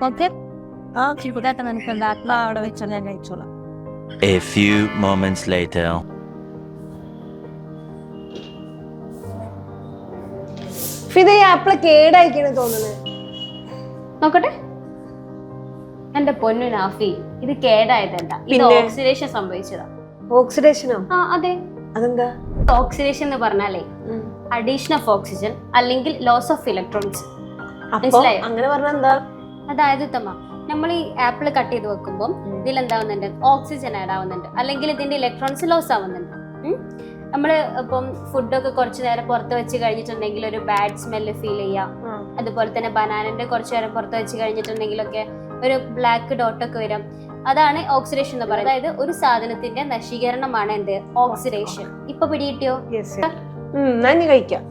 Okay ഇതായിട്ട് നിനക്കുണ്ട് അത്ലാ അവിടെ വെച്ചാൽ ഞാൻ കഴിച്ചോളാം. A few moments later. Fida ഈ ആപ്പിള് കേടായിക്കാണ് തോന്നുന്നത്. നോക്കട്ടെ. എന്റെ പൊന്നു നാഫി, ഇത് കേടായതല്ല, ഇത് ഓക്സിഡേഷൻ സംഭവിച്ചതാ. ഓക്സിഡേഷനോ? ആ അതെ. അതെന്താ ഓക്സിഡേഷൻ എന്ന് പറഞ്ഞാലേ അഡീഷൻ ഓഫ് ഓക്സിജൻ അല്ലെങ്കിൽ ലോസ് ഓഫ് ഇലക്ട്രോൺസ്. അങ്ങനെ പറഞ്ഞാ എന്താ? അതായത് തമ്മ നമ്മൾ ഈ ആപ്പിൾ കട്ട് ചെയ്ത് വെക്കുമ്പോൾ ഇതിൽ എന്താവുന്നുണ്ട്, ഓക്സിജൻ ആഡ് ആവുന്നുണ്ട്, അല്ലെങ്കിൽ ഇതിന്റെ ഇലക്ട്രോൺസ് ലോസ് ആവുന്നുണ്ട്. നമ്മൾ ഇപ്പം ഫുഡൊക്കെ കുറച്ചു നേരം പുറത്ത് വെച്ച് കഴിഞ്ഞിട്ടുണ്ടെങ്കിൽ ഒരു ബാഡ് സ്മെല്ല് ഫീൽ ചെയ്യാം. അതുപോലെ തന്നെ ബനാനന്റെ കുറച്ചു നേരം പുറത്ത് വെച്ച് കഴിഞ്ഞിട്ടുണ്ടെങ്കിലൊക്കെ ഒരു ബ്ലാക്ക് ഡോട്ടൊക്കെ വരാം. അതാണ് ഓക്സിഡേഷൻ എന്ന് പറയുന്നത്. അതായത് ഒരു സാധനത്തിന്റെ നശീകരണമാണ് എന്ത്, ഓക്സിഡേഷൻ. ഇപ്പൊ പിടികിട്ടിയോ? കഴിക്കാം.